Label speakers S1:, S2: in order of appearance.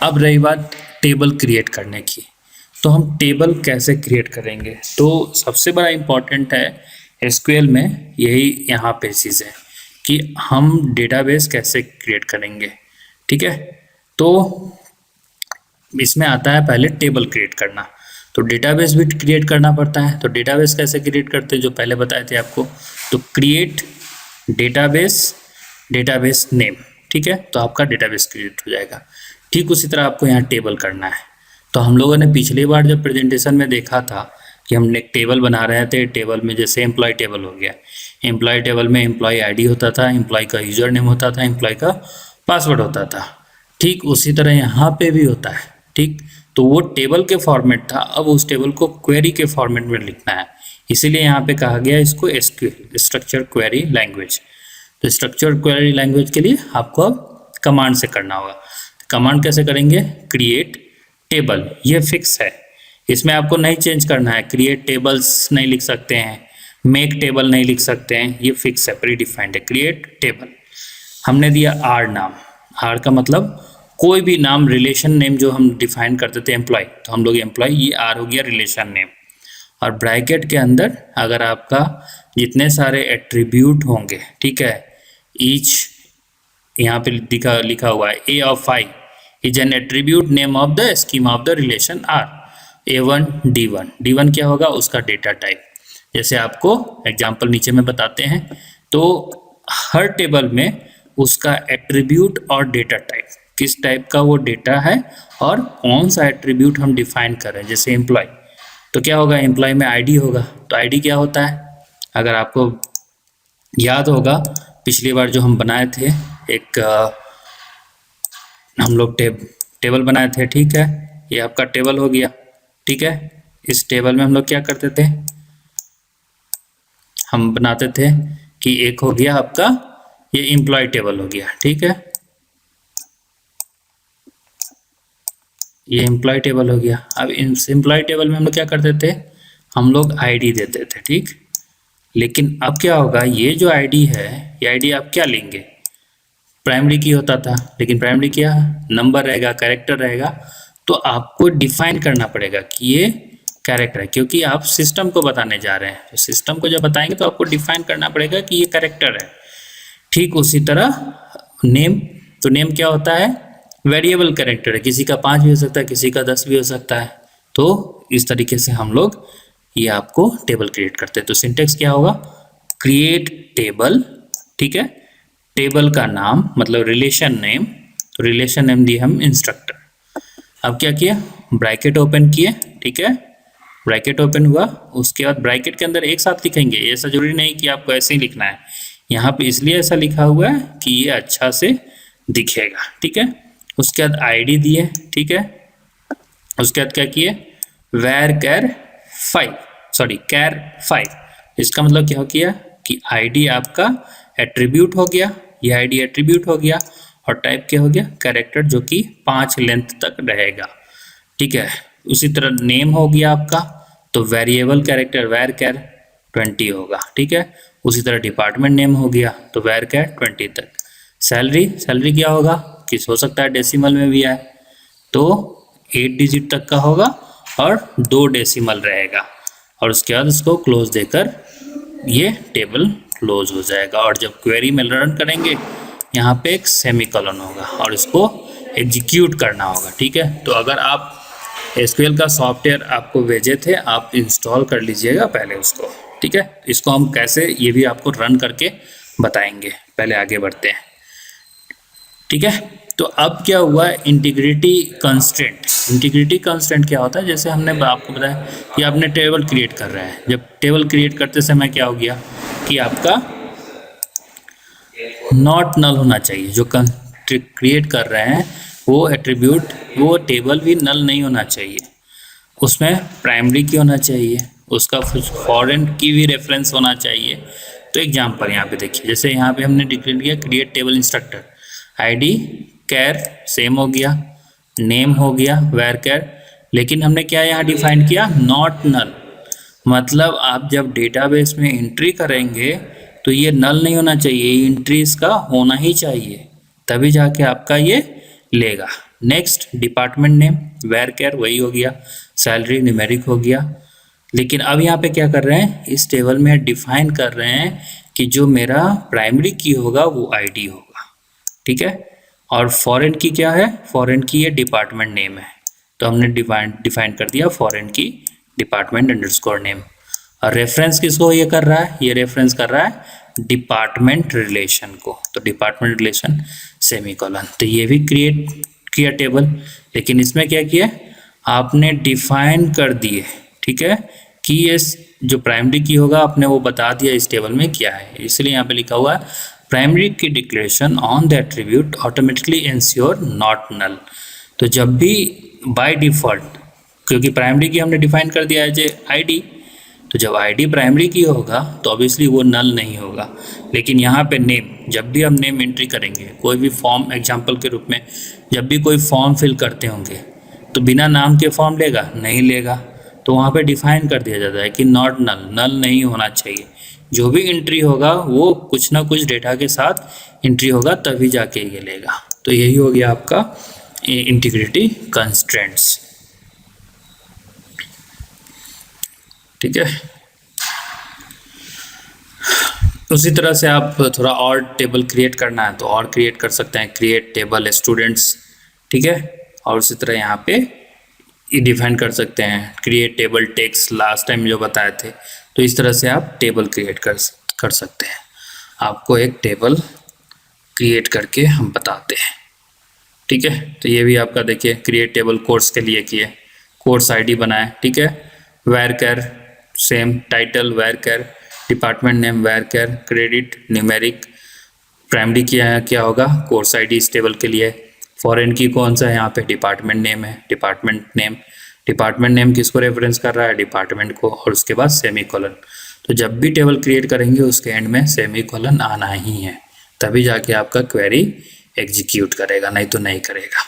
S1: अब रही बात टेबल क्रिएट करने की, तो हम टेबल कैसे क्रिएट करेंगे। तो सबसे बड़ा इम्पॉर्टेंट है एसक्यूएल में यही यहाँ पे चीज़ है कि हम डेटाबेस कैसे क्रिएट करेंगे। ठीक है, तो इसमें आता है पहले टेबल क्रिएट करना, तो डेटाबेस भी क्रिएट करना पड़ता है। तो डेटाबेस कैसे क्रिएट करते हैं जो पहले बताए थे आपको, तो क्रिएट डेटाबेस, डेटाबेस नेम। ठीक है, तो आपका डेटाबेस क्रिएट हो जाएगा। ठीक उसी तरह आपको यहाँ टेबल करना है। तो हम लोगों ने पिछली बार जब प्रेजेंटेशन में देखा था कि हम एक टेबल बना रहे थे, टेबल में जैसे एम्प्लॉय टेबल हो गया, एम्प्लॉय टेबल में एम्प्लॉय आईडी होता था, एम्प्लॉय का यूजर नेम होता था, एम्प्लॉय का पासवर्ड होता था। ठीक उसी तरह यहाँ पे भी होता है। ठीक, तो वो टेबल के फॉर्मेट था, अब उस टेबल को क्वेरी के फॉर्मेट में लिखना है, इसीलिए यहाँ पे कहा गया इसको एसक्यूएल, स्ट्रक्चर क्वेरी लैंग्वेज। तो स्ट्रक्चर क्वेरी लैंग्वेज के लिए आपको अब कमांड से करना होगा। कमांड कैसे करेंगे, क्रिएट टेबल, ये फिक्स है, इसमें आपको नहीं चेंज करना है। क्रिएट टेबल्स नहीं लिख सकते हैं, मेक टेबल नहीं लिख सकते हैं, ये फिक्स है, प्री डिफाइंड है। क्रिएट टेबल हमने दिया आर नाम, आर का मतलब कोई भी नाम, रिलेशन नेम जो हम डिफाइन करते थे एम्प्लॉय, तो हम लोग एम्प्लॉय, ये आर हो गया रिलेशन नेम। और ब्रैकेट के अंदर अगर आपका जितने सारे एट्रीब्यूट होंगे, ठीक है, ईच यहाँ पे लिखा हुआ है A of I is an attribute name of the schema of the relation R, A1 D1, D1 क्या होगा, उसका डेटा टाइप। जैसे आपको एग्जांपल नीचे में बताते हैं, तो हर टेबल में उसका एट्रीब्यूट और डेटा टाइप, किस टाइप का वो डेटा है और कौन सा एट्रीब्यूट हम डिफाइन कर रहे हैं। जैसे एम्प्लॉय, तो क्या होगा, एम्प्लॉय में आईडी होगा, तो आईडी क्या होता है, अगर आपको याद होगा पिछली बार जो हम बनाए थे, एक हम लोग टेबल बनाए थे। ठीक है, ये आपका टेबल हो गया। ठीक है, इस टेबल में हम लोग क्या करते थे, हम बनाते थे कि एक हो गया आपका ये एम्प्लॉय टेबल हो गया। ठीक है, ये एम्प्लॉय टेबल हो गया। अब इस एम्प्लॉय टेबल में हम लोग क्या करते थे, हम लोग आईडी देते थे। ठीक, लेकिन अब क्या होगा, ये जो आईडी है, ये आईडी आप क्या लेंगे, प्राइमरी की होता था, लेकिन प्राइमरी क्या नंबर रहेगा, कैरेक्टर रहेगा, तो आपको डिफाइन करना पड़ेगा कि ये कैरेक्टर है, क्योंकि आप सिस्टम को बताने जा रहे हैं। तो सिस्टम को जब बताएंगे तो आपको डिफाइन करना पड़ेगा कि ये कैरेक्टर है। ठीक उसी तरह नेम, तो नेम क्या होता है, वेरिएबल कैरेक्टर है, किसी का 5 भी हो सकता है, किसी का 10 भी हो सकता है। तो इस तरीके से हम लोग ये आपको टेबल क्रिएट करते हैं। तो सिंटेक्स क्या होगा, क्रिएट टेबल। ठीक है, टेबल का नाम मतलब रिलेशन नेम, तो रिलेशन नेम दिए हम इंस्ट्रक्टर। अब क्या किया, ब्रैकेट ओपन किए। ठीक है, ब्रैकेट ओपन हुआ, उसके बाद ब्रैकेट के अंदर एक साथ लिखेंगे, ऐसा जरूरी नहीं कि आपको ऐसे ही लिखना है, यहाँ पे इसलिए ऐसा लिखा हुआ है कि ये अच्छा से दिखेगा। ठीक है, उसके बाद आईडी दिए। ठीक है, उसके बाद क्या किए, वैर कैर 5, सॉरी कैर 5, इसका मतलब क्या हो गया कि आईडी आपका एट्रीब्यूट हो गया, ये आईडी एट्रीब्यूट हो गया, और टाइप क्या हो गया, कैरेक्टर, जो कि 5 लेंथ तक रहेगा। ठीक है, उसी तरह नेम हो गया आपका, तो वेरिएबल कैरेक्टर वैर कैर 20 होगा। ठीक है, उसी तरह डिपार्टमेंट नेम हो गया, तो वैर कैर 20 तक। सैलरी, सैलरी क्या होगा, किस हो सकता है डेसिमल में भी आए, तो 8 डिजिट तक का होगा और 2 डेसिमल रहेगा, और उसके बाद उसको क्लोज देकर ये टेबल क्लोज हो जाएगा। और जब क्वेरी में रन करेंगे, यहाँ पे एक सेमीकोलन होगा और इसको एग्जीक्यूट करना होगा। ठीक है, तो अगर आप एसक्यूएल का सॉफ्टवेयर आपको भेजे थे, आप इंस्टॉल कर लीजिएगा पहले उसको। ठीक है, इसको हम कैसे, ये भी आपको रन करके बताएंगे, पहले आगे बढ़ते हैं। ठीक है, तो अब क्या हुआ, इंटीग्रिटी कंस्ट्रेंट। इंटीग्रिटी कंस्ट्रेंट क्या होता है, जैसे हमने आपको बताया कि आपने टेबल क्रिएट कर रहे हैं, जब टेबल क्रिएट करते समय क्या हो गया कि आपका नॉट नल होना चाहिए, जो क्रिएट कर रहे हैं वो एट्रीब्यूट, वो टेबल भी नल नहीं होना चाहिए, उसमें प्राइमरी की होना चाहिए, उसका फॉरेन की भी रेफरेंस होना चाहिए। तो एग्जांपल यहाँ पे देखिए, जैसे यहाँ पे हमने डिक्लेयर किया क्रिएट टेबल इंस्ट्रक्टर, आईडी कैर सेम हो गया, नेम हो गया वैर कैर, लेकिन हमने क्या यहाँ डिफाइन किया, नॉट नल, मतलब आप जब डेटाबेस में एंट्री करेंगे तो ये नल नहीं होना चाहिए, एंट्री इसका होना ही चाहिए, तभी जाके आपका ये लेगा। Next department name varchar वही हो गया, सैलरी न्यूमेरिक हो गया। लेकिन अब यहाँ पे क्या कर रहे हैं, इस टेबल में डिफाइन कर रहे हैं कि जो मेरा प्राइमरी की होगा वो आईडी होगा, ठीक है। और फॉरेन की क्या है, फॉरेन की ये डिपार्टमेंट नेम है, तो हमने डिफाइन कर दिया फॉरेन की डिपार्टमेंट अंडरस्कोर नेम। और रेफरेंस किसको ये कर रहा है, ये रेफरेंस कर रहा है डिपार्टमेंट रिलेशन को, तो डिपार्टमेंट रिलेशन सेमीकोलन। तो ये भी क्रिएट किया टेबल, लेकिन इसमें क्या किया, आपने डिफाइन कर दिए, ठीक है, कि ये जो प्राइमरी की होगा आपने वो बता दिया इस टेबल में क्या है। इसलिए यहाँ पे लिखा हुआ है primary key declaration on the attribute automatically ensure not null. तो जब भी बाय डिफॉल्ट, क्योंकि प्राइमरी की हमने डिफाइन कर दिया है जे आईडी, तो जब आईडी प्राइमरी की होगा तो ऑब्वियसली वो नल नहीं होगा। लेकिन यहाँ पे नेम, जब भी हम नेम एंट्री करेंगे कोई भी फॉर्म, एग्जांपल के रूप में जब भी कोई फॉर्म फिल करते होंगे तो बिना नाम के फॉर्म लेगा, नहीं लेगा, तो वहाँ पे डिफाइन कर दिया जाता है कि नॉट नल, नल नहीं होना चाहिए। जो भी एंट्री होगा वो कुछ ना कुछ डेटा के साथ एंट्री होगा तभी जाके ये लेगा। तो यही हो गया आपका इंटीग्रिटी कंस्ट्रेंट्स, ठीक है। उसी तरह से आप थोड़ा और टेबल क्रिएट करना है तो और क्रिएट कर सकते हैं, क्रिएट टेबल स्टूडेंट्स, ठीक है। और उसी तरह यहाँ पे डिफाइन कर सकते हैं create table text, last time जो बताए थे। तो इस तरह से आप टेबल क्रिएट कर सकते हैं। आपको एक टेबल क्रिएट करके हम बताते हैं, ठीक है। तो ये भी आपका देखिए क्रिएट टेबल कोर्स के लिए किए, कोर्स आईडी बनाए, ठीक है। Varchar same title varchar, department name varchar, credit numeric, primary क्या होगा कोर्स आईडी इस टेबल के लिए। फॉरेन की कौन सा है, यहाँ पे डिपार्टमेंट नेम है, डिपार्टमेंट नेम किसको रेफरेंस कर रहा है, डिपार्टमेंट को, और उसके बाद सेमीकोलन। तो जब भी टेबल क्रिएट करेंगे उसके एंड में सेमीकोलन आना ही है, तभी जाके आपका क्वेरी एग्जीक्यूट करेगा, नहीं तो नहीं करेगा।